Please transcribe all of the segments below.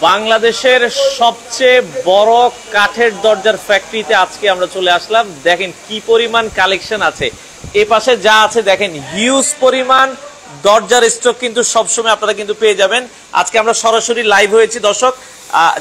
বাংলাদেশের সবচেয়ে বড় কাঠের দরজার ফ্যাক্টরিতে আজকে আমরা চলে আসলাম। দেখেন কি পরিমাণ কালেকশন আছে, এ পাশে যা আছে দেখেন হিউজ পরিমাণ দরজার স্টক কিন্তু সবসময় আপনারা কিন্তু পেয়ে যাবেন। আজকে আমরা সরাসরি লাইভ হয়েছি দর্শক,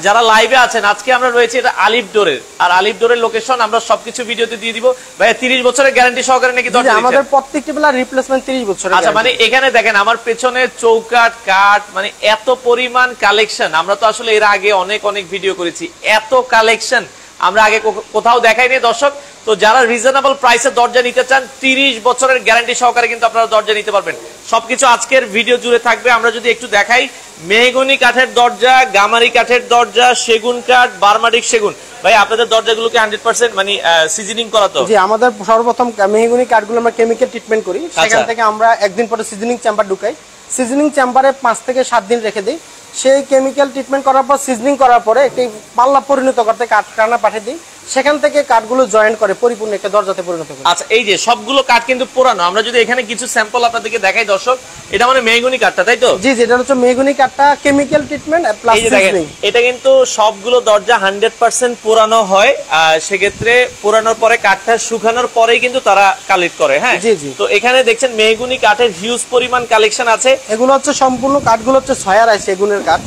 যারা লাইভে আছেন আজকে আমরা রয়েছি এটা আলিফ ডোরের, আর আলিফ ডোরের লোকেশন আমরা সবকিছু ভিডিওতে দিয়ে দিব। ভাই 30 বছরের গ্যারান্টি সহকারে নাকি দরজা আমাদের প্রত্যেকটি বেলা রিপ্লেসমেন্ট 30 বছরের। আচ্ছা, মানে এখানে দেখেন আমার পেছনে চৌকাঠ কাঠ, মানে এত পরিমাণ কালেকশন। আমরা তো আসলে এর আগে অনেক ভিডিও করেছি, এত কালেকশন আমরা আগে কোথাও দেখাইনি দর্শক। তো যারা রিজনেবল প্রাইসে দরজা নিতে চান 30 বছরের গ্যারান্টি সহকারে কিন্তু আপনারা দরজা নিতে পারবেন। সবকিছু আজকের ভিডিও জুড়ে থাকবে। আমরা যদি একটু দেখাই, মেহগনি কাঠের দরজা, গামারি কাঠের দরজা, সেগুন কাঠ, বার্মাডিক সেগুন। ভাই আপনাদের দরজাগুলোকে 100% মানে সিজনিং করা তো? জি, আমাদের সর্বপ্রথম মেহগনি কাঠগুলো আমরা কেমিক্যাল ট্রিটমেন্ট করি, সেখান থেকে আমরা একদিন পরে সিজনিং চেম্বার ঢুকাই। সিজনিং চেম্বারে 5 থেকে 7 দিন রেখে দিই। সেই কেমিক্যাল ট্রিটমেন্ট করার পর সিজনিং করার পরে একটি পাল্লা পরিণত করতে কারখানা পাঠিয়ে দিই, সেখান থেকে কাঠগুলো জয়েন করে পরিপূর্ণ একটা দরজাতে পরিণত করি। আচ্ছা, এই যে সবগুলো কাঠ কিন্তু পুরানো। আমরা যদি এখানে কিছু স্যাম্পল আপনাদেরকে দেখাই দর্শক, এটা মানে মেহগনি কাঠটা, তাই তো? জি জি, এটা হচ্ছে মেহগনি কাঠটা কেমিক্যাল ট্রিটমেন্ট প্লাস সিজনিং। এটা কিন্তু সবগুলো দরজা 100% পুরানো হয়, সেক্ষেত্রে পুরানোর পরে কাঠটা শুকানোর পরেই কিন্তু তারা কালেক্ট করে। হ্যাঁ জি জি, তো এখানে দেখছেন মেহগনি কাঠের হিউজ পরিমাণ কালেকশন আছে। এগুলো হচ্ছে সম্পূর্ণ কাঠগুলো হচ্ছে 6 সেগুনের কাঠ,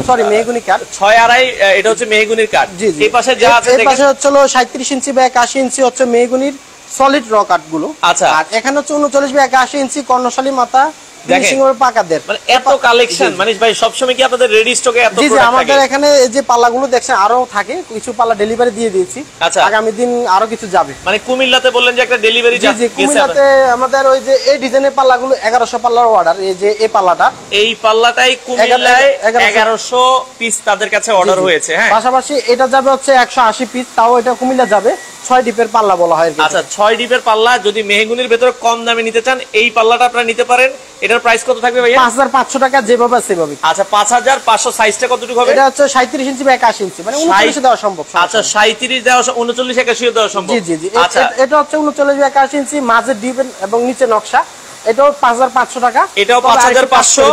সরি মেহগনি কাঠ 6 এটা হচ্ছে মেহগনির কাঠ। জি জি, এই পাশে যা আছে এই পাশে হচ্ছে 37 ইঞ্চি বা 81 ইঞ্চি হচ্ছে মেহগনির সলিড র কাঠগুলো। আচ্ছা, আর এখানে হচ্ছে 39 বা 81 ইঞ্চি কর্ণশালী মাথা মানে এত কালেকশন। মানে ভাই সবসময় কি আপনাদের রেডি স্টকে এত প্রোডাক্ট থাকে? আমাদের এখানে যে পাল্লাগুলো দেখছেন আরো থাকে, কিছু পাল্লা ডেলিভারি দিয়ে দিয়েছি। আচ্ছা, আগামী দিন আরো কিছু যাবে। মানে কুমিল্লাতে বললেন যে একটা ডেলিভারি যাবে? জি, কুমিল্লাতে আমাদের ওই যে এই ডিজাইনের পাল্লাগুলো 1100 পাল্লার অর্ডার। এই যে এই পাল্লাটা, এই পাল্লাটাই কুমিল্লায় 1100 পিস তাদের কাছে অর্ডার হয়েছে। হ্যাঁ, পাশাপাশি এটা যাবে হচ্ছে 180 পিস, তাও এটা কুমিল্লা যাবে 6 ডিপের পাল্লা বলা হয়। আচ্ছা, 6 ডিপের পাল্লা। যদি মেহগনির ভেতরে কম দামে নিতে চান এই পাল্লাটা আপনারা নিতে পারেন। এটার প্রাইস কত থাকবে ভাইয়া? 5500 টাকা, যেভাবে সেভাবে। আচ্ছা, 5500। সাইজটা কতটুকু হবে? এটা হচ্ছে 37 ইঞ্চি বা 81 ইঞ্চি, মানে 39 দেওয়া সম্ভব। আচ্ছা, 37 দেওয়া, 39 81 দেওয়া সম্ভব। জি জি জি, আচ্ছা, এটা হচ্ছে 39 বা 81 ইঞ্চি, মাঝে ডিপ এবং নিচে নকশা। এটাও 5500 টাকা। এটাও 5500,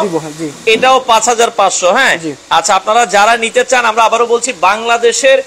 এটাও 5500। হ্যাঁ, আচ্ছা, আপনারা যারা নিতে চান, আমরা আবারও বলছি, বাংলাদেশের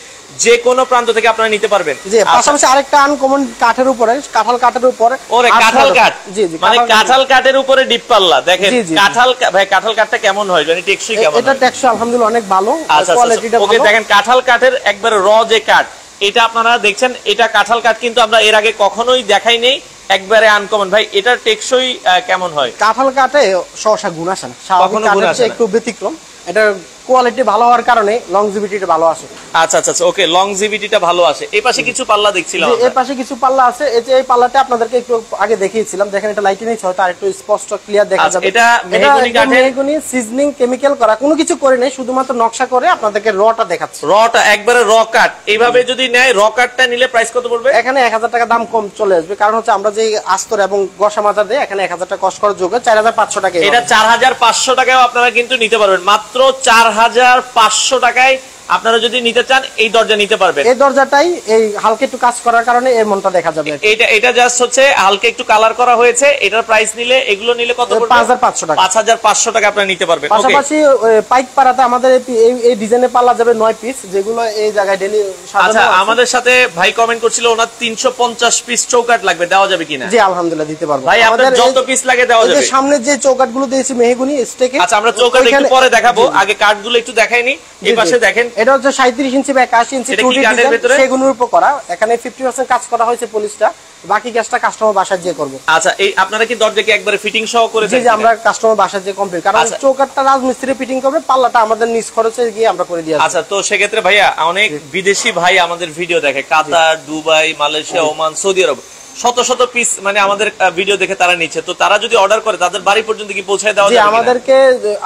যে কোনো প্রান্ত থেকে আপনারা নিতে পারবেন। জি, পাশাপাশি আরেকটা আনকমন কাঠের উপরে, কাঁঠাল কাঠের উপরে। ওরে কাঁঠাল কাঠ, জি জি, মানে কাঁঠাল কাঠের উপরে ডিপ পাল্লা। দেখেন কাঁঠাল, ভাই কাঁঠাল কাঠটা কেমন হয়, মানে টেকসই কেমন? এটা টেকসই আলহামদুলিল্লাহ অনেক ভালো, কোয়ালিটিটা ভালো। ওকে, দেখেন কাঁঠাল কাঠের একবারে র যে কাঠ, এটা আপনারা দেখছেন, এটা কাঁঠাল কাঠ কিন্তু আমরা এর আগে কখনোই দেখাই নেই, একবারে আনকমন। ভাই এটার টেকসই কেমন হয়? কাঁঠাল কাঠে সহসা গুণ আসে না, স্বাভাবিক কাঠের চেয়ে একটু ব্যতিক্রম। এটা কোয়ালিটি ভালো হওয়ার কারণে লংজিভিটিটা ভালো আসে। আচ্ছা আচ্ছা, ওকে, লংজিভিটিটা ভালো আসে। এই পাশে কিছু পাল্লা দেখছিলাম, এই পাশে কিছু পাল্লা আছে। এই যে এই পাল্লাটা আপনাদেরকে একটু আগে দেখিয়েছিলাম, দেখেন এটা লাইটিং হয়তো আরেকটু স্পষ্ট ক্লিয়ার দেখা যাবে। এটা মেহগনি কাঠের, মেহগনি সিজনিং কেমিক্যাল করা, কোনো কিছু করে নেই, শুধুমাত্র নকশা করে আপনাদেরকে রটা দেখাচ্ছি। রটা একবারে র কাঠ। এইভাবে যদি নেয়, র কাঠটা নিলে প্রাইস কত পড়বে? এখানে 1000 টাকা দাম কম চলে আসবে, কারণ হচ্ছে আমরা যে আস্তর এবং গসা মাজা দেই, এখানে 1000 টাকা কষ্ট করার যোগ্য, 4500 টাকা। এটা 4500 টাকায় আপনারা কিন্তু নিতে পারবেন, মাত্র 4500 টাকায়। আপনারা যদি নিতে চান এই দরজা নিতে পারবেন। এই দরজাটাই এই হালকা একটু কাজ করার কারণে এর মনটা দেখা যাবে। এটা জাস্ট হচ্ছে হালকা একটু কালার করা হয়েছে। এটার প্রাইস নিলে, এগুলো নিলে কত পড়বে? 5500 টাকা। 5500 টাকা আপনারা নিতে পারবেন। পাশাপাশি পাইক পাড়াতে আমাদের এই ডিজাইনের পাল্লা যাবে 9 পিস, যেগুলো এই জায়গায় ডেলি সাজানো। আচ্ছা, আমাদের সাথে ভাই কমেন্ট করছিল ওনার 350 পিস চৌকাঠ লাগবে, দেওয়া যাবে কিনা? জি আলহামদুলিল্লাহ দিতে পারবো ভাই, আপনাদের যত পিস লাগে দেওয়া যাবে। সামনে যে চৌকাঠগুলো দিয়েছি মেহগনি স্টেকে। আচ্ছা, আমরা চৌকাঠ একটু পরে দেখাবো, আগে কাঠগুলো একটু দেখাইনি। এই পাশে দেখেন, এটা হচ্ছে 37 ইঞ্চি বা 81 ইঞ্চি সেগুনের উপর করা। এখানে 50% কাজ করা হয়েছে পলিশটা, বাকি কাজটা কাস্টমার বাসায় যে করবে। আচ্ছা, এই আপনারা কি দরজা কি একবারে ফিটিং সহ করে দেন? জি, আমরা কাস্টমার বাসায় যে কমপ্লিট, কারণ চৌকাঠটা রাজমিস্ত্রি ফিটিং করবে, পাল্লাটা আমাদের নিজ খরচে গিয়ে আমরা করে দিই। আচ্ছা, তো সেক্ষেত্রে ভাইয়া অনেক বিদেশি ভাই আমাদের ভিডিও দেখে, কাতার, দুবাই, মালয়েশিয়া, ওমান, সৌদি আরব, শত শত পিস মানে আমাদের ভিডিও দেখে তারা নিচ্ছে। তো তারা যদি অর্ডার করে তাদের বাড়ি পর্যন্ত কি পৌঁছায় দেওয়া যাবে? আমাদেরকে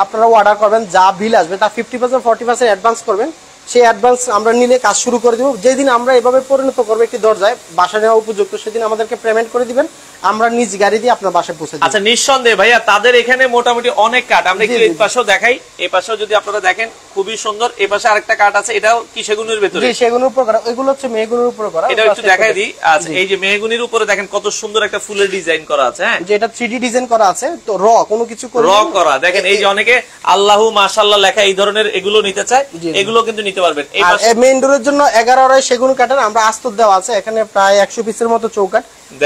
আপনারা অর্ডার করবেন, যা বিল আসবে তার 50% 40% অ্যাডভান্স করবেন। সেই অ্যাডভান্স আমরা নিলে কাজ শুরু করে দিব। যেদিন আমরা এভাবে পরিণত করবো একটি দরজায় বাসা নেওয়া উপযুক্ত, সেদিন আমাদেরকে পেমেন্ট করে দিবেন। আমরা নিজ গাড়ি দিয়ে আপনার বাসায় পৌঁছে দিই। আচ্ছা নিঃসন্দেহে ভাইয়া তাদের এখানে মোটামুটি অনেক কাঠ, আমরা একটু এই পাশেও দেখাই, এই পাশেও যদি আপনারা দেখেন খুবই সুন্দর। এই পাশে আরেকটা কাঠ আছে, এটাও কি সেগুনের ভিতরে? জি সেগুনের উপর করা, এগুলো হচ্ছে মেহগনির উপর করা। এটা একটু দেখাই দিই। আচ্ছা এই যে মেহগনির উপরে দেখেন কত সুন্দর একটা ফুলের ডিজাইন করা আছে। হ্যাঁ যে এটা 3D ডিজাইন করা আছে, তো র কোনো কিছু করে র করা। দেখেন এই যে অনেকে আল্লাহু মাশাআল্লাহ লেখা এই ধরনের এগুলো নিতে চায়, এগুলো কিন্তু নিতে পারবেন। এই পাশে মেইন ডোরের জন্য 11 আড়াই সেগুন কাঠের আমরা আস্তর দেওয়া আছে, এখানে প্রায় 100 পিসের মতো চৌকাঠ,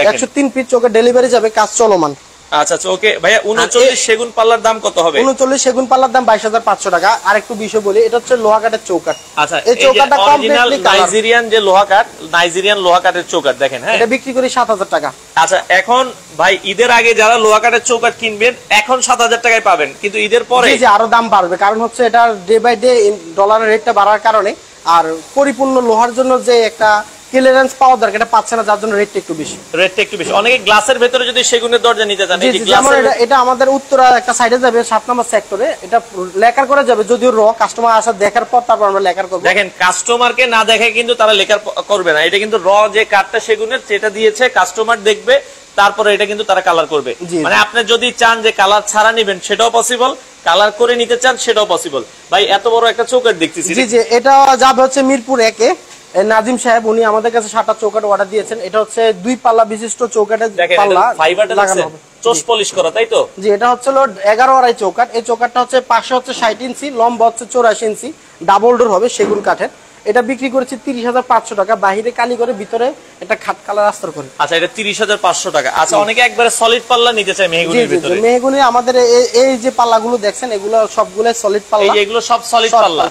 103 পিস চৌকাঠ ডেলিভারি যাবে, কাজ চলমান। আচ্ছা ওকে ভাইয়া 39 সেগুন পাল্লার দাম কত হবে? 39 সেগুন পাল্লার দাম 22500 টাকা। আর একটু বিষয় বলি, এটা হচ্ছে লোহা কাঠের চৌকাঠ। আচ্ছা এই চৌকাঠটা অরিজিনাল নাইজেরিয়ান যে লোহা কাঠ, নাইজেরিয়ান লোহা কাঠের চৌকাঠ দেখেন। হ্যাঁ এটা বিক্রি করি 7000 টাকা। আচ্ছা এখন ভাই ঈদের আগে যারা লোহা কাঠের চৌকাঠ কিনবেন এখন 7000 টাকায় পাবেন, কিন্তু ঈদের পরে জি আরো দাম বাড়বে, কারণ হচ্ছে এটা ডে বাই ডে ডলারের রেটটা বাড়ার কারণে, আর পরিপূর্ণ লোহার জন্য যে একটা ক্লিয়ারেন্স পাওয়া দরকার এটা পাচ্ছে না, যার জন্য রেটটা একটু বেশি। অনেকে গ্লাসের ভেতরে যদি সেগুনের দরজা নিতে চান, যেমন এটা আমাদের উত্তরা একটা সাইডে যাবে 7 নম্বর সেক্টরে, এটা লেকার করা যাবে, যদিও র কাস্টমার আসা দেখার পর তারপর আমরা লেকার করব। দেখেন কাস্টমারকে না দেখে কিন্তু তারা লেকার করবে না, এটা কিন্তু র যে কাঠটা সেগুনের যেটা দিয়েছে কাস্টমার দেখবে, তারপরে এটা কিন্তু তারা কালার করবে। মানে আপনি যদি চান যে কালার ছাড়া নিবেন সেটাও পসিবল, কালার করে নিতে চান সেটাও পসিবল। ভাই এত বড় একটা চৌকাঠ দেখতেছি। জি এটা যাবে হচ্ছে মিরপুর 1 এ, নাজিম সাহেব উনি আমাদের কাছে 7টা চৌকাঠ অর্ডার দিয়েছেন। এটা হচ্ছে 2 পাল্লা বিশিষ্ট চৌকাঠের পাল্লা লাগানো হবে, চোষ পলিশ করা, তাই তো? জি এটা হচ্ছে 11 আড়াই চৌকাঠ। এই চৌকাঠটা হচ্ছে পাশে হচ্ছে 60 ইঞ্চি, লম্বা হচ্ছে 84 ইঞ্চি, ডাবল ডোর হবে সেগুন কাঠের। এটা বিক্রি করেছি 30,500 টাকা, বাহিরে কালি করে ভিতরে একটা খাট কালার আস্তর করে। আচ্ছা এটা 30,500 টাকা। আচ্ছা অনেকে একবারে সলিড পাল্লা নিতে চায় মেহগনির ভিতরে। মেহগনি আমাদের এই যে পাল্লাগুলো দেখছেন এগুলো সবগুলো সলিড পাল্লা, এগুলো সব সলিড পাল্লা।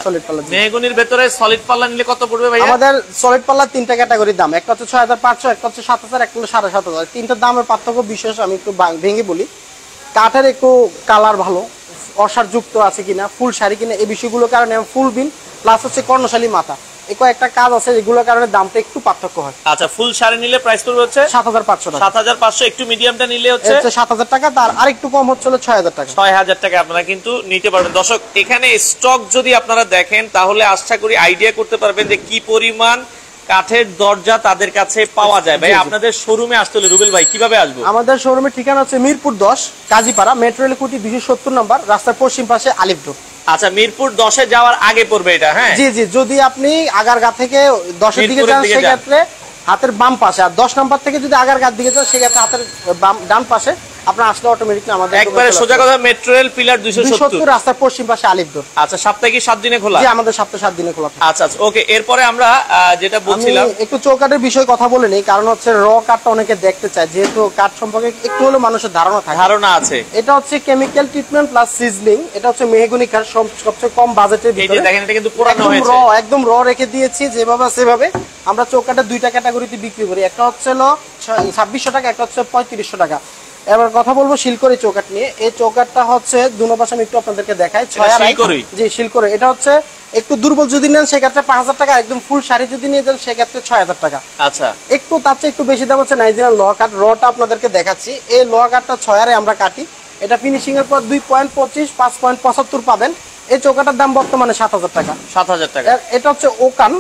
মেহগনির ভিতরে সলিড পাল্লা নিলে কত পড়বে ভাই? আমাদের সলিড পাল্লা 3টা ক্যাটাগরির দাম, একটা হচ্ছে 6500, একটা হচ্ছে 7000, একটা হলো 7500। তিনটার দামের পার্থক্য বিশেষ আমি একটু ভেঙে বলি। কাঠের একটু কালার ভালো, অসারযুক্ত আছে কিনা, ফুল শাড়ি কিনা, এই বিষয়গুলোর কারণে ফুল বিন প্লাস হচ্ছে কর্ণশালী মাথা, এই কয়েকটা কাজ আছে যেগুলোর কারণে দামটা একটু পার্থক্য হয়। আচ্ছা ফুল শাড়ি নিলে প্রাইস পড়বে হচ্ছে 7500 টাকা। 7500, একটু মিডিয়ামটা নিলে হচ্ছে 7000 টাকা, তার আরেকটু কম হচ্ছে 6000 টাকা। 6000 টাকা আপনারা কিন্তু নিতে পারবেন। দর্শক এখানে স্টক যদি আপনারা দেখেন তাহলে আশা করি আইডিয়া করতে পারবেন যে কি পরিমাণ কাঠের দরজা তাদের কাছে পাওয়া যায়। ভাই আপনাদের শোরুমে আসতে হলে রুবেল ভাই কিভাবে আসবো? আমাদের শোরুমের ঠিকানা হচ্ছে মিরপুর 10 কাজীপাড়া, মেট্রো রেল কুটি 270 নম্বর, রাস্তার পশ্চিম পাশে আলিফ রোড। আচ্ছা মিরপুর 10 এ যাওয়ার আগে পড়বে এটা? হ্যাঁ জি যদি আপনি আগারগাঁ থেকে 10 এর দিকে যান সেক্ষেত্রে হাতের বাম পাশে, আর 10 নম্বর থেকে যদি আগারগাঁর দিকে যান সেক্ষেত্রে হাতের ডান পাশে আপনার আসলে অটোমেটিকলি আমাদের একবারে সোজা কথা মেট্রো রেল পিলার 270 রাস্তার পশ্চিম পাশে আলিফ রোড। আচ্ছা সপ্তাহে কি 7 দিনে খোলা? জি আমাদের সপ্তাহে 7 দিনে খোলা। আচ্ছা ওকে এরপরে আমরা যেটা বলছিলাম একটু চৌকাঠের বিষয়ে কথা বলে নেই, কারণ হচ্ছে র কাঠটা অনেকে দেখতে চায়, যেহেতু কাঠ সম্পর্কে একটু হলেও মানুষের ধারণা আছে। এটা হচ্ছে কেমিক্যাল ট্রিটমেন্ট প্লাস সিজনিং, এটা হচ্ছে মেহগনি কাঠ, সবচেয়ে কম বাজেটের ভিতরে। এই যে দেখেন এটা কিন্তু পুরানো হয়েছে, একদম র রেখে দিয়েছি যেভাবে সেভাবে। আমরা চৌকাঠের 2টা ক্যাটাগরিতে বিক্রি করি, একটা হচ্ছে 2600 টাকা, একটা হচ্ছে 3500 টাকা। এবার কথা বলবো শিলকরি চৌকাঠ নিয়ে। এই চৌকাঠটা হচ্ছে দুনো পাশে আমি একটু আপনাদেরকে দেখাই। জি শিলকরি, এটা হচ্ছে একটু দুর্বল যদি নেন সেক্ষেত্রে 5000 টাকা, একদম ফুল শাড়ি যদি নিয়ে যান সেক্ষেত্রে 6000 টাকা। আচ্ছা একটু তার চেয়ে একটু বেশি দাম হচ্ছে নাইজেরিয়ান লোহা কাঠ। রটা আপনাদেরকে দেখাচ্ছি, এই লোহা কাঠটা 6 আরে আমরা কাটি, এটা ফিনিশিং এর পর 2.25 5.75 পাবেন। এই চৌকাটার দাম বর্তমানে 7000 টাকা। 7000 টাকা। এটা হচ্ছে ওকান,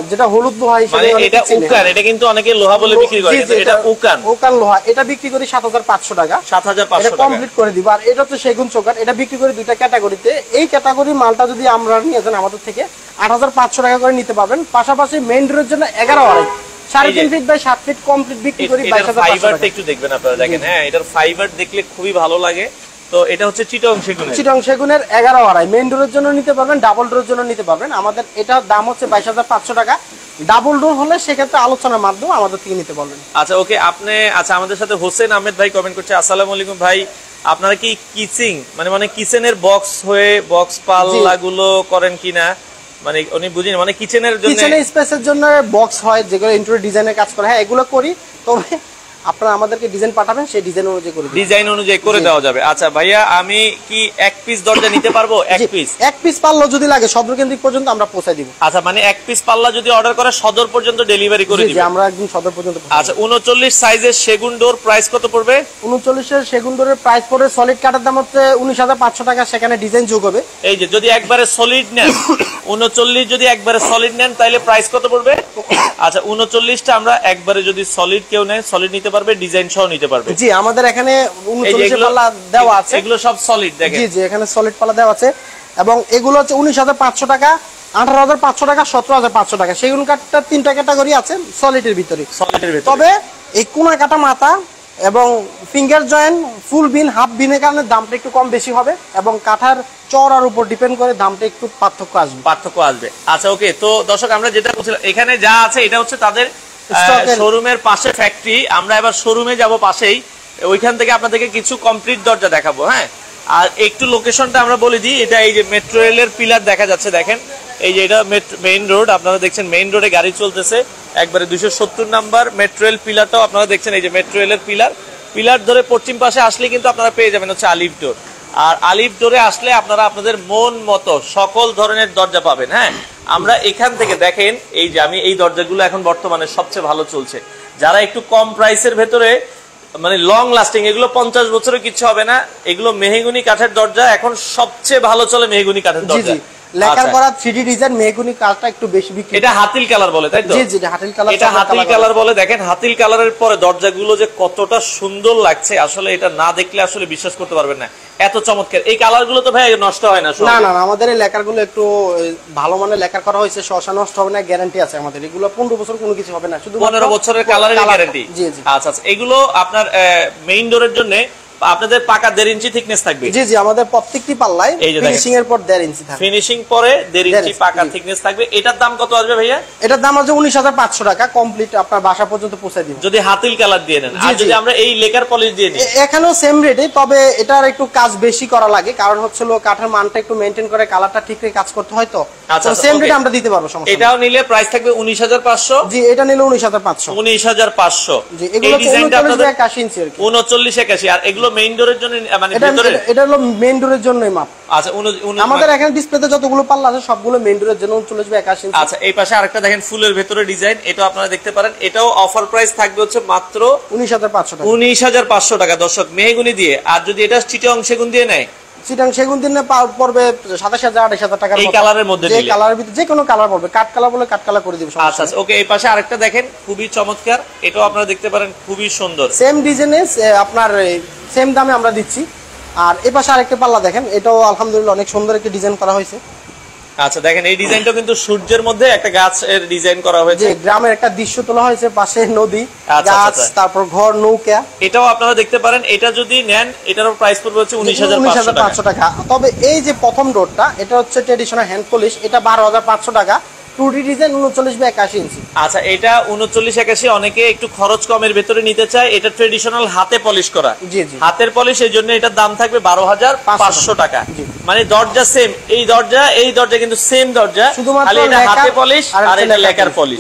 যেটা হলুদ লোহা হিসেবে, মানে এটা ওকান, এটা কিন্তু অনেকে লোহা বলে বিক্রি করে, কিন্তু এটা ওকান। ওকান লোহা, এটা বিক্রি করি 7500 টাকা। 7500 টাকা কমপ্লিট করে দিব। আর এটা হচ্ছে সেগুন চৌকাঠ, এটা বিক্রি করি 2টা ক্যাটাগরিতে। এই ক্যাটাগরির মালটা যদি আমরা নিয়ে যান আমাদের থেকে 8500 টাকা করে নিতে পারবেন। পাশাপাশি মেইন ডোরের জন্য 11 আড়াই 3.5 ফিট বাই 7 ফিট কমপ্লিট বিক্রি করি 22500 টাকা। ফাইবারটা একটু দেখবেন আপনারা, দেখেন হ্যাঁ এটার ফাইবার দেখলে খুবই ভালো লাগে। তো এটা হচ্ছে চিটং সেগুনের 11 আড়াই, মেইন ডোরের জন্য নিতে পারবেন, ডাবল ডোরের জন্য নিতে পারবেন। আমাদের এটার দাম হচ্ছে 22500 টাকা। ডাবল ডোর হলে সেক্ষেত্রে আলোচনার মাধ্যমে আমাদের থেকে নিতে পারবেন। আচ্ছা ওকে আপনি আচ্ছা আমাদের সাথে হোসেন আহমেদ ভাই কমেন্ট করছে, আসসালামু আলাইকুম ভাই, আপনারা কি কিচিং মানে কিচেনের বক্স হয়ে বক্স পাল্লাগুলো করেন কিনা? মানে উনি বুঝিনি, মানে কিচেনের জন্য, কিচেনের স্পেসের জন্য বক্স হয় যেগুলো ইন্টেরিয়র ডিজাইনের কাজ করে। হ্যাঁ এগুলো করি, তবে আপনারা আমাদেরকে ডিজাইন পাঠাবেন, সেই ডিজাইন অনুযায়ী করে দেওয়া যাবে। আচ্ছা ভাইয়া আমি কি এক পিস দরজা নিতে পারবো? এক পিস পাল্লা যদি লাগে সদর কেন্দ্রিক পর্যন্ত আমরা পৌঁছে দিব। আচ্ছা মানে এক পিস পাল্লা যদি অর্ডার করে সদর পর্যন্ত ডেলিভারি করে দিব? আমরা একদম সদর পর্যন্ত। আচ্ছা 39 সাইজের সেগুন ডোর প্রাইস কত পড়বে? 39 এর সেগুন ডোরের প্রাইস পড়ে সলিড কাঠের দাম হচ্ছে 19500 টাকা, সেখানে ডিজাইন যোগ হবে। এই যে যদি একবারে সলিড নেন 39 যদি একবারে সলিড নেন তাহলে প্রাইস কত পড়বে? আচ্ছা 39টা আমরা একবারে যদি সলিড কেউ নেয়, সলিড নিতে পারবে, ডিজাইন সহ নিতে পারবে। জি আমাদের এখানে 39 পাল্লা দেওয়া আছে, এগুলো সব সলিড দেখেন। জি জি এখানে সলিড পাল্লা দেওয়া আছে এবং এগুলো হচ্ছে 19,500 টাকা, 18,500 টাকা, 17,500 টাকা। সেগুন কাঠটা 3টা ক্যাটাগরি আছে সলিডের ভিতরে। তবে এই কোনা কাটা মাথা এবং ফিঙ্গার জয়েন্ট, ফুল বিন, হাফ বিনের কারণে দামটা একটু কম বেশি হবে এবং কাঠার চওড়ার উপর ডিপেন্ড করে দামটা একটু পার্থক্য আসবে। আচ্ছা ওকে, তো দর্শক আমরা যেটা বলছিলাম এখানে যা আছে এটা হচ্ছে তাদের শোরুমের পাশে ফ্যাক্টরি। আমরা এবার শোরুমে যাব পাশেই, ওইখান থেকে আপনাদেরকে কিছু কমপ্লিট দরজা দেখাবো। হ্যাঁ, আর একটু লোকেশনটা আমরা বলে দিই। এটা এই যে মেট্রো রেলের পিলার দেখা যাচ্ছে, দেখেন এই যে এটা মেইন রোড, আপনারা দেখছেন মেইন রোডে গাড়ি চলতেছে একবারে 270 নাম্বার মেট্রো রেল পিলারটাও আপনারা দেখছেন, এই যে মেট্রো রেলের পিলার ধরে পশ্চিম পাশে আসলে কিন্তু আপনারা পেয়ে যাবেন হচ্ছে আলিফ ডোর। আর আলিফ ডোরে আসলে আপনারা আপনাদের মন মতো সকল ধরনের দরজা পাবেন। হ্যাঁ, আমরা এখান থেকে দেখেন এই যে আমি এই দরজাগুলো এখন বর্তমানে সবচেয়ে ভালো চলছে। যারা একটু কম প্রাইসের ভেতরে মানে লং লাস্টিং, এগুলো 50 বছরের কিছু হবে না, এগুলো মেহগনি কাঠের দরজা এখন সবচেয়ে ভালো চলে, মেহগনি কাঠের দরজা। লেকার করা 3D ডিজাইন মেহগনি কাঠটা একটু বেশি বিক্রি। এটা হাতিল কালার বলে, তাই তো? জি জি হাতিল কালার, এটা হাতিল কালার বলে। দেখেন হাতিল কালারের পরে দরজাগুলো যে কতটা সুন্দর লাগছে, আসলে এটা না দেখলে আসলে বিশ্বাস করতে পারবেন না, এত চমৎকার। এই কালারগুলো তো ভাই নষ্ট হয় না? না না, আমাদের এই লেকারগুলো একটু ভালো মানের লেকার করা হয়েছে, শসা নষ্ট হবে না, গ্যারান্টি আছে আমাদের। এগুলো 15 বছর কোনো কিছু হবে না, শুধু 15 বছরের কালারের গ্যারান্টি। জি জি। আচ্ছা আচ্ছা, এগুলো আপনার মেইন ডোরের জন্য আপনাদের পাকা 1.5 ইঞ্চি থিকনেস থাকবে। জি জি, আমাদের প্রত্যেকটি পাল্লায় ফিনিশিং এর পর 1.5 ইঞ্চি থাকবে, ফিনিশিং পরে 1.5 ইঞ্চি পাকা থিকনেস থাকবে। এটার দাম কত আসবে ভাইয়া? এটার দাম আছে 19,500 টাকা, কমপ্লিট আপনার বাসা পর্যন্ত পৌঁছে দিব যদি হাতিল কালার দিয়ে নেন। আর যদি আমরা এই লেকার পলিশ দিয়ে নিই, এখানেও সেম রেটে, তবে এটার একটু কাজ বেশি করা লাগে, কারণ হচ্ছে কাঠের মানটা একটু মেইনটেইন করে কালারটা ঠিক রেখে কাজ করতে হয়। তো সেম রেটে আমরা দিতে পারবো, সমস্যা নেই। এটাও নিলে প্রাইস থাকবে 19,500। জি, এটা নিলে 19,500। 19,500। জি, এগুলো 39 ইঞ্চি আর কি, 39 81। আর এগুলো মেইন ডোরের জন্য মানে ভিতরে, এটা হলো মেইন ডোরের জন্যই মাপ। আচ্ছা, আমাদের এখানে ডিসপ্লেতে যতগুলো পাল্লা আছে সবগুলো মেইন ডোরের জন্য 39 ইঞ্চি। আচ্ছা, এই পাশে আরেকটা দেখেন ফুলের ভেতরে ডিজাইন, এটাও আপনারা দেখতে পারেন। এটাও অফার প্রাইস থাকবে হচ্ছে মাত্র 19,500 টাকা। 19,500 টাকা দর্শক, মেহগনি দিয়ে। আর যদি এটা চিটাং সেগুন দিয়ে নেয়, চিটাং সেগুন দিনে পড়বে 27,000 28,000 টাকার এই কালারের মধ্যে নিলে। যে কালারের ভিতরে যে কোনো কালার পড়বে, কাট কালার বলে কাট কালার করে দিব। আচ্ছা আচ্ছা, ওকে। এই পাশে আরেকটা দেখেন খুবই চমৎকার, এটাও আপনারা দেখতে পারেন, খুবই সুন্দর। সেম ডিজাইনে আপনার সেম দামে আমরা দিচ্ছি। আর এই পাশে আরেকটা পাল্লা দেখেন, এটাও আলহামদুলিল্লাহ অনেক সুন্দর একটা ডিজাইন করা হয়েছে। আচ্ছা, দেখেন এই ডিজাইনটা কিন্তু সূর্যের মধ্যে একটা গাছের ডিজাইন করা হয়েছে, গ্রামের একটা দৃশ্য তোলা হয়েছে, পাশে নদী, গাছ, তারপর ঘর, নৌকা। এটাও আপনারা দেখতে পারেন। এটা যদি নেন এটারও প্রাইস পড়বে হচ্ছে 19,500 টাকা। তবে এই যে প্রথম ডোরটা, এটা হচ্ছে ট্র্যাডিশনাল হ্যান্ড পলিশ, এটা 12,500 টাকা। 2D ডিজাইন 39/81 ইঞ্চি। আচ্ছা, এটা 39/81। অনেকে একটু খরচ কমের ভেতরে নিতে চায়, এটা ট্রেডিশনাল হাতে পলিশ করা। জি জি, হাতের পলিশ, এই জন্য এটার দাম থাকবে 12,500 টাকা। মানে দরজা সেম, এই দরজা কিন্তু সেম দরজা, খালি এটা হাতে পলিশ আর এটা লেকার পলিশ।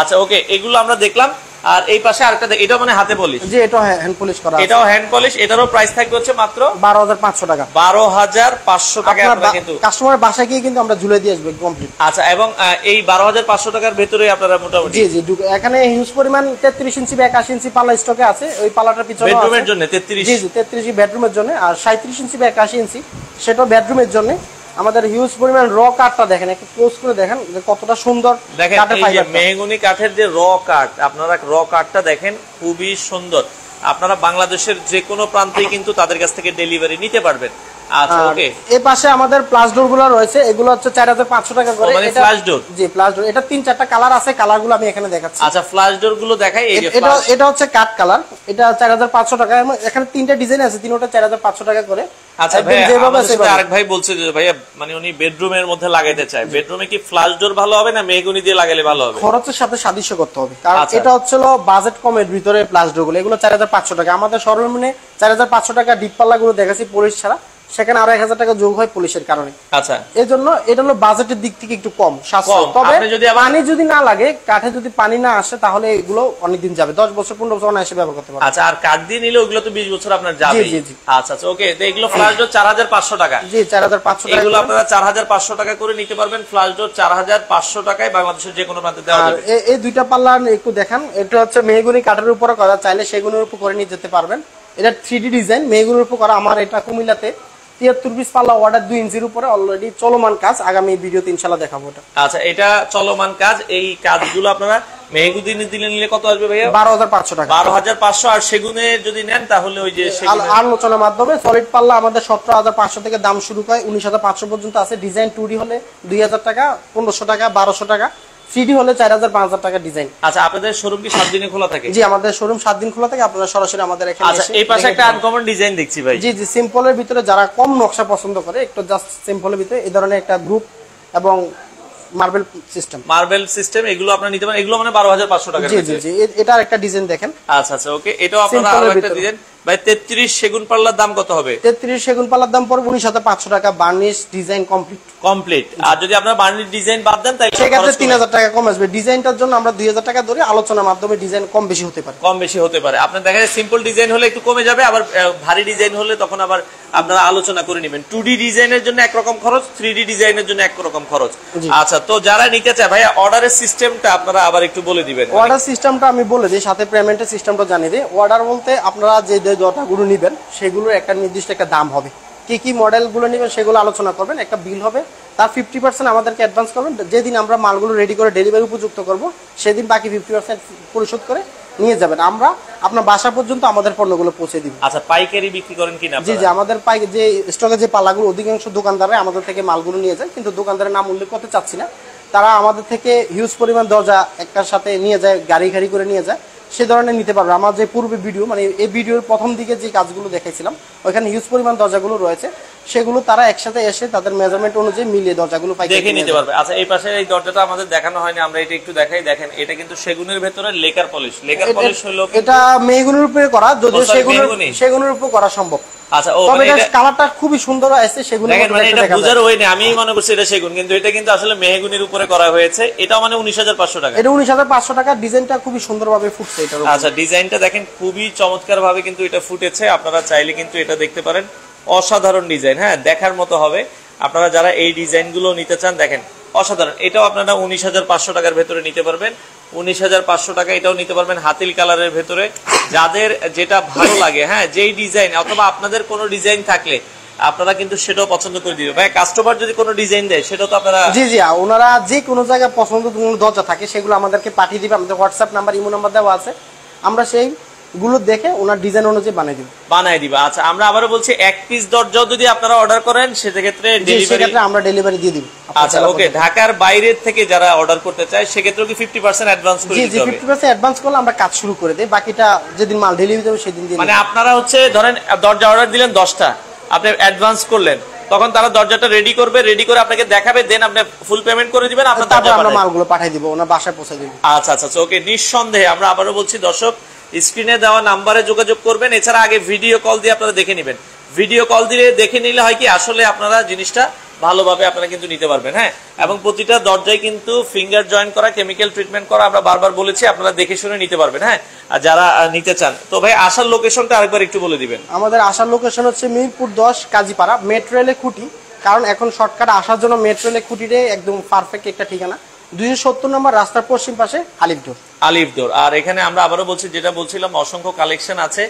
আচ্ছা, ওকে, এগুলো আমরা দেখলাম। আর এই পাশে আরেকটা, এটাও মানে হাতে পলিশ। জি, এটাও হ্যান্ড পলিশ করা, এটাও হ্যান্ড পলিশ। এটারও প্রাইস থাকবে হচ্ছে মাত্র 12,500 টাকা। 12,500 টাকা আপনারা কিন্তু কাস্টমারের বাসায় গিয়ে কিন্তু আমরা ঝুলে দিয়ে আসবো কমপ্লিট। আচ্ছা, এবং এই 12,500 টাকার ভেতরে আপনারা মোটামুটি। জি জি, এখানে হিউজ পরিমাণ 33 ইঞ্চি বা 81 ইঞ্চি পাল্লা স্টকে আছে। ওই পাল্লাটার পিছনে বেডরুমের জন্য 33। জি জি, 33 বেডরুমের জন্য। আর 37 ইঞ্চি বা 81 ইঞ্চি সেটাও বেডরুমের জন্য। আমাদের হিউজ পরিমাণ র কাঠটা দেখেন, একটু ক্লোজ করে দেখেন যে কতটা সুন্দর। দেখেন এই যে মেহগনি কাঠের যে র কাঠ, আপনারা র কাঠটা দেখেন, খুবই সুন্দর। আপনারা বাংলাদেশের যে কোনো প্রান্তেই কিন্তু তাদের কাছ থেকে ডেলিভারি নিতে পারবেন। আচ্ছা, ওকে। এই পাশে আমাদের প্লাস ডোর গুলো রয়েছে, এগুলো হচ্ছে 4,500 টাকা করে। মানে ফ্ল্যাশ ডোর? জি, ফ্ল্যাশ ডোর। এটা 3-4টা কালার আছে, কালারগুলো আমি এখানে দেখাচ্ছি। আচ্ছা, ফ্ল্যাশ ডোর গুলো দেখাই। এই যে এটা হচ্ছে কাট কালার, এটা 4,500 টাকা। এখানে 3টা ডিজাইন আছে, তিনটা 4,500 টাকা করে। আচ্ছা ভাই, আরেক ভাই বলছে যে ভাইয়া মানে উনি বেডরুমের মধ্যে লাগাইতে চায়, বেডরুমে কি ফ্ল্যাশ ডোর ভালো হবে না মেহগনি দিয়ে লাগালে ভালো হবে? খরচের সাথে সাদৃশ্য করতে হবে, কারণ এটা হচ্ছে বাজেট কমের ভিতরে ফ্ল্যাশ ডোর গুলো। এগুলো 4,500 টাকা। আমাদের সর্বনিম্ন 4,500 টাকা ডিপ পাল্লা গুলো দেখাচ্ছি পলিশ ছাড়া, সেখানে আরো 1,000 টাকা যোগ হয় পুলিশের কারণে। আচ্ছা, এই জন্য এটা হলো বাজেটের দিক থেকে একটু কম, সাশ্রয়। তবে পানি যদি না লাগে, কাঠে যদি পানি না আসে, তাহলে এগুলো অনেকদিন যাবে, 10 বছর 15 বছর এসে ব্যবহার করতে পারবে। আচ্ছা, আর কাঠ দিয়ে নিলে ওগুলো তো 20 বছর আপনার যাবে। জি জি। আচ্ছা আচ্ছা, ওকে। তো এগুলো ফ্ল্যাশ ডোর 4,500 টাকা। জি, 4,500 টাকা। এগুলো আপনারা 4,500 টাকা করে নিতে পারবেন। ফ্ল্যাশ ডোর 4,500 টাকায় বাংলাদেশের যে কোনো প্রান্তে দেওয়া যাবে। এই দুইটা পাল্লা একটু দেখান, এটা হচ্ছে মেহগনি কাঠের উপরে করা, চাইলে সেগুনের উপর করে নিয়ে যেতে পারবেন। এটা 3D ডিজাইন মেহগনির উপর করা। আমার এটা কুমিল্লাতে 73 পিস পাল্লা অর্ডার 2 ইঞ্চির উপরে অলরেডি চলমান কাজ, আগামী ভিডিওতে ইনশাআল্লাহ দেখাবো এটা। আচ্ছা, এটা চলমান কাজ, এই কাজগুলো আপনারা মেহগুনি দিলে নিলে কত আসবে ভাইয়া? 12500 টাকা। 12500। আর সেগুনে যদি নেন তাহলে ওই যে আলোচনার মাধ্যমে সলিড পাল্লা আমাদের 17500 থেকে দাম শুরু হয়, 19500 পর্যন্ত আছে। ডিজাইন 2D হলে 2000 টাকা, 1500 টাকা, 1200 টাকা। 3D হলে 4000 5000 টাকা ডিজাইন। আচ্ছা, আপনাদের শোরুম কি 7 দিনে খোলা থাকে? জি, আমাদের শোরুম 7 দিন খোলা থাকে, আপনারা সরাসরি আমাদের এখানে এসে। আচ্ছা, এই পাশে একটা আনকমন ডিজাইন দেখছি ভাই। জি জি, সিম্পলের ভিতরে যারা কম নকশা পছন্দ করে, একটু জাস্ট সিম্পলের ভিতরে এই ধরনের একটা গ্রুপ এবং মার্বেল সিস্টেম এগুলো আপনারা নিতে পারেন। এগুলো মানে 12500 টাকা। জি জি জি, এটার একটা ডিজাইন দেখেন। আচ্ছা আচ্ছা, ওকে, এটাও আপনারা আরো একটা ডিজাইন। ভাই 33 সেগুন পাল্লার দাম কত হবে? 33 সেগুন পাল্লার দাম পড়বে 19500 টাকা, বার্নিশ ডিজাইন কমপ্লিট। আর যদি আপনারা বার্নিশ ডিজাইন বাদ দেন তাহলে সেক্ষেত্রে 3000 টাকা কম আসবে। ডিজাইনটার জন্য আমরা 2000 টাকা ধরে আলোচনার মাধ্যমে ডিজাইন কম বেশি হতে পারে। আপনার দেখা যায় সিম্পল ডিজাইন হলে একটু কমে যাবে, আবার ভারী ডিজাইন হলে তখন আবার আপনারা আলোচনা করে নেবেন। 2D ডিজাইনের জন্য একরকম খরচ, 3D ডিজাইনের জন্য একরকম খরচ। আচ্ছা, তো যারা নিতে চায় ভাইয়া অর্ডারের সিস্টেমটা আপনারা আবার একটু বলে দিবেন। অর্ডার সিস্টেমটা আমি বলে দিই, সাথে পেমেন্টের সিস্টেমটা জানিয়ে দিই। অর্ডার বলতে আপনারা যে দরজাগুলো নেবেন সেগুলোর একটা নির্দিষ্ট একটা দাম হবে। কি কি মডেলগুলো নেবেন সেগুলো আলোচনা করবেন, একটা বিল হবে, তার 50% আমাদেরকে অ্যাডভান্স করবেন। যেদিন আমরা মালগুলো রেডি করে ডেলিভারি উপযুক্ত করব সেদিন বাকি 50% পরিশোধ করে নিয়ে যাবেন। আমরা আপনার বাসা পর্যন্ত আমাদের পণ্যগুলো পৌঁছে দিব। আচ্ছা, পাইকারি বিক্রি করেন কিনা? জি জি, আমাদের যে স্টকে যে পাল্লাগুলো অধিকাংশ দোকানদাররা আমাদের থেকে মালগুলো নিয়ে যায়, কিন্তু দোকানদারের নাম উল্লেখ করতে চাচ্ছি না। তারা আমাদের থেকে হিউজ পরিমাণ দরজা একটার সাথে নিয়ে যায়, গাড়ি করে নিয়ে যায়, সে ধরনের নিতে পারবে। আমার যে পূর্বে ভিডিও, মানে এই ভিডিওর প্রথম দিকে যে কাজগুলো দেখাইছিলাম, ওইখানে হিউজ পরিমাণ দরজাগুলো রয়েছে, সেগুলো তারা একসাথে এসে তাদের মেজারমেন্ট অনুযায়ী মিলিয়ে দরজাগুলো দেখে নিতে পারবে। আচ্ছা, এই পাশে এই দরজাটা আমাদের দেখানো হয়নি, আমরা এটা একটু দেখাই। দেখেন, এটা কিন্তু সেগুনের ভেতরে লেকার পলিশ হলো, এটা মেহগুনির উপরে করা, যদিও সেগুনের উপর করা সম্ভব। আচ্ছা, তবে এটা কালারটা খুবই সুন্দর আছে। সেগুনের মানে এটা বুঝার ওই না, আমি মনে করছি এটা সেগুন, কিন্তু এটা কিন্তু আসলে মেহগুনির উপরে করা হয়েছে। এটা মানে 19500 টাকা। এটা 19500 টাকা। ডিজাইনটা খুবই সুন্দরভাবে ফুটছে এটার উপর। আচ্ছা, ডিজাইনটা দেখেন, খুবই চমৎকার ভাবে কিন্তু এটা ফুটেছে। আপনারা চাইলে কিন্তু এটা দেখতে পারেন, অসাধারণ ডিজাইন। হ্যাঁ, দেখার মতো হবে। আপনারা যারা এই ডিজাইনগুলো নিতে চান, দেখেন অসাধারণ। এটাও আপনারা 19500 টাকার ভেতরে নিতে পারবেন। 19500 টাকা এটাও নিতে পারবেন হাতিল কালারের ভেতরে। যাদের যেটা ভালো লাগে, হ্যাঁ, যেই ডিজাইন অথবা আপনাদের কোনো ডিজাইন থাকলে আপনারা কিন্তু সেটাও পছন্দ করে দিবে। ভাই, কাস্টমার যদি কোনো ডিজাইন দেয় সেটাও তো আপনারা? জি জি, ওনারা যে কোনো জায়গায় পছন্দ দরজা থাকে সেগুলো আমাদেরকে পাঠিয়ে দিবে। আমাদের হোয়াটসঅ্যাপ নাম্বার, ইমো নাম্বার দেওয়া আছে, আমরা সেইগুলো দেখে ওনার ডিজাইন অনুযায়ী বানিয়ে দিব। আচ্ছা, আমরা আবারও বলছি, এক পিস দরজাও যদি আপনারা অর্ডার করেন সেক্ষেত্রে আমরা ডেলিভারি দিয়ে দিব। আচ্ছা, ওকে, ঢাকার বাইরে থেকে যারা অর্ডার করতে চায় সেক্ষেত্রে কি 50% অ্যাডভান্স করে দিতে হবে? 50% অ্যাডভান্স করলে আমরা কাজ শুরু করে দেই, বাকিটা যেদিন মাল ডেলিভারি দেব সেদিন দিয়ে। মানে আপনারা হচ্ছে ধরেন দরজা অর্ডার দিলেন 10টা, আপনি অ্যাডভান্স করলেন, তখন তারা দরজাটা রেডি করে আপনাকে দেখাবে, দেন আপনি ফুল পেমেন্ট করে দিবেন, আমরা মালগুলো পাঠিয়ে দিব, ওনার বাসায় পৌঁছে দিব। আচ্ছা আচ্ছা, ওকে, নিঃসন্দেহে আমরা আবারও বলছি দর্শক, স্ক্রিনে দেওয়া নাম্বারে যোগাযোগ করবেন। এছাড়া আগে ভিডিও কল দিয়ে আপনারা দেখে নেবেন। ভিডিও কল দিয়ে দেখে নিলে হয় কি, আসলে আপনারা জিনিসটা ভালোভাবে আপনারা কিন্তু নিতে পারবেন। হ্যাঁ, এবং প্রতিটা দরজায় কিন্তু ফিঙ্গার জয়েন করা, কেমিক্যাল ট্রিটমেন্ট করা, আমরা বারবার বলেছি, আপনারা দেখে শুনে নিতে পারবেন। হ্যাঁ, আর যারা নিতে চান, তো ভাই আসার লোকেশনটা আরেকবার একটু বলে দিবেন। আমাদের আসার লোকেশন হচ্ছে মিরপুর 10 কাজীপাড়া, মেট্রো রেলে খুঁটি। কারণ এখন শর্টকাট আসার জন্য মেট্রো রেলে খুঁটিরে একদম পারফেক্ট একটা ঠিকানা। 270 নম্বর রাস্তার পশ্চিম পাশে আলিফ ডোর। আর এখানে আমরা আবারও বলছি, যেটা বলছিলাম, অসংখ্য কালেকশন আছে।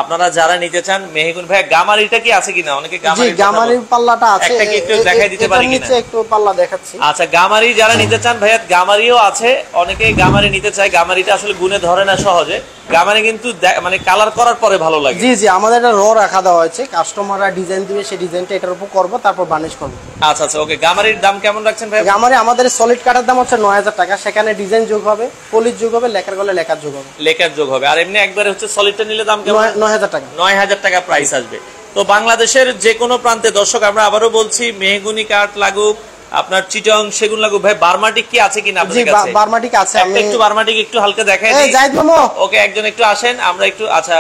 আপনারা যারা নিতে চান, মেহগুনি ভাই গামারিটা কি আছে কিনা? অনেকে গামারির পাল্লাটা আছে, একটা কি একটু দেখাই দিতে পারি কিনা? একটু পাল্লা দেখাচ্ছি। আচ্ছা, গামারি যারা নিতে চান ভাইয়া, গামারিও আছে। অনেকেই গামারি নিতে চায়, গামারিটা আসলে গুনে ধরে না সহজে। গামারি কিন্তু মানে কালার করার পরে ভালো লাগে। জি জি, আমাদের এটা র রাখা দেওয়া হয়েছে, কাস্টমাররা ডিজাইন দিবে, সেই ডিজাইনটা এটার উপর করব, তারপর বার্নিশ করব। আচ্ছা আচ্ছা, ওকে, গামারির দাম কেমন রাখছেন ভাই? গামারি আমাদের সলিড কাটার দাম হচ্ছে 9000 টাকা। সেখানে ডিজাইন যোগ হবে, পলিশ যোগ হবে, লেকার গলে লেকার যোগ হবে। আর এমনি একবারে হচ্ছে সলিডটা নিলে দাম কেমন? 9000 টাকা। 9000 টাকা প্রাইস আসবে। তো বাংলাদেশের যে কোনো প্রান্তে দর্শক, আমরা আবারও বলছি, মেহগুনি কাঠ লাগুক, আপনার চিটং সেগুন লাগুক, ভাই বার্মাটিক কি আছে কিনা আপনাদের কাছে? বার্মাটিক আছে, আমি একটু বার্মাটিক একটু হালকা দেখাই দিই। জাহিদ মামা, ওকে, একজন একটু আসেন, আমরা একটু, আচ্ছা,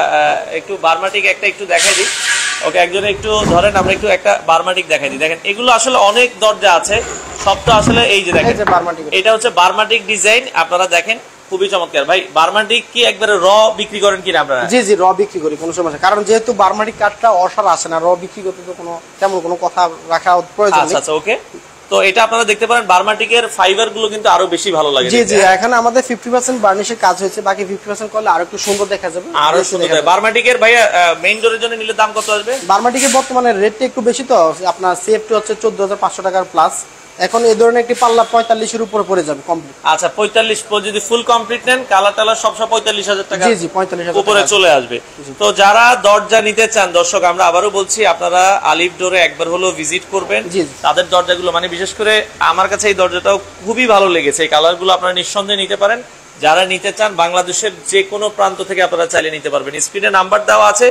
একটু বার্মাটিক একটা একটু দেখাই দিই। ওকে, একজন একটু ধরেন, আমরা একটু একটা বার্মাটিক দেখাই দিই। দেখেন, এগুলো আসলে অনেক দরজা আছে, সব তো আসলে এই যে দেখেন, এটা হচ্ছে বার্মাটিক ডিজাইন। আপনারা দেখেন, খুবই চমৎকার। ভাই, বার্মাটিক কি একবারে র বিক্রি করেন কিনা আপনারা? জি জি, র বিক্রি করি, কোনো সমস্যা। কারণ যেহেতু বার্মাটিক কাঠটা অসার আসে না, র বিক্রি করতে তো তেমন কোনো কথা রাখা প্রয়োজন নেই। আচ্ছা, ওকে, তো এটা আপনারা দেখতে পারেন বার্মাটিকের ফাইবার গুলো কিন্তু আরো বেশি ভালো লাগে। জি জি, এখানে আমাদের 50% বার্নিশের কাজ হয়েছে, বাকি 50% করলে আরো একটু সুন্দর দেখা যাবে। আরো সুন্দর। বার্মাটিকের ভাইয়া মেইন ডোরের জন্য নিলে দাম কত আসবে? বার্মাটিকের বর্তমানে রেটটা একটু বেশি, তো আপনার সেফটি হচ্ছে 14,500 টাকার প্লাস। এখন এই ধরনের একটি পাল্লা 45 এর উপরে পড়ে যাবে কমপ্লিট। আচ্ছা 45 যদি ফুল কমপ্লিট নেন কালার টালার সব 45,000 টাকা জি জি 45,000 উপরে চলে আসবে। তো যারা দরজা নিতে চান দর্শক, আমরা আবারও বলছি আপনারা আলিফ ডোরে একবার হলো ভিজিট করবেন। তাদের দরজাগুলো মানে বিশেষ করে আমার কাছে এই দরজাটাও খুবই ভালো লেগেছে, এই কালারগুলো আপনারা নিঃসন্দেহে নিতে পারেন। যারা নিতে চান বাংলাদেশের যে কোনো প্রান্ত থেকে আপনারা চাইলে নিতে পারবেন। স্ক্রিনে নাম্বার দেওয়া আছে,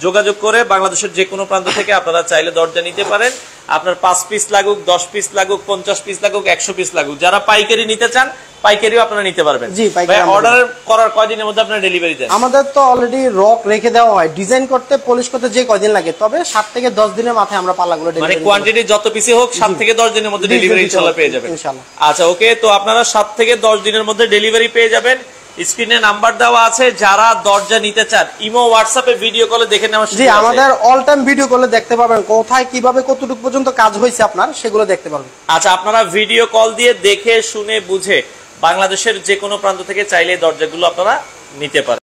যোগাযোগ করে বাংলাদেশের যে কোনো প্রান্ত থেকে আপনারা চাইলে দরজা নিতে পারেন। আপনার 5 পিস লাগুক, 10 পিস লাগুক, 50 পিস লাগুক, 100 পিস লাগুক, যারা পাইকারি নিতে চান পাইকারিও আপনারা নিতে পারবেন। জি, পাইকারি অর্ডার করার কয়দিনের মধ্যে আপনারা ডেলিভারি দেন? আমাদের তো অলরেডি রক রেখে দেওয়া হয়, ডিজাইন করতে পলিশ করতে যে কয়দিন লাগে, তবে 7 থেকে 10 দিনের মাথায় আমরা পাল্লাগুলো মানে ডেলিভারি কোয়ান্টিটি যত পিসই হোক 7 থেকে 10 দিনের মধ্যে ডেলিভারি ইনশাআল্লাহ পেয়ে যাবেন। ইনশাআল্লাহ। আচ্ছা ওকে, তো আপনারা 7 থেকে 10 দিনের মধ্যে ডেলিভারি পেয়ে যাবেন। স্ক্রিনে নাম্বার দেওয়া আছে, যারা দরজা নিতে চান ইমো হোয়াটসঅ্যাপে ভিডিও কলে দেখে নেওয়া। জি, আমাদের অল টাইম ভিডিও কলে দেখতে পাবেন, কোথায় কিভাবে কতটুকু পর্যন্ত কাজ হয়েছে আপনার সেগুলো দেখতে পারবেন। আচ্ছা আপনারা ভিডিও কল দিয়ে দেখে শুনে বুঝে বাংলাদেশের যে কোনো প্রান্ত থেকে চাইলে দরজাগুলো আপনারা নিতে পারেন।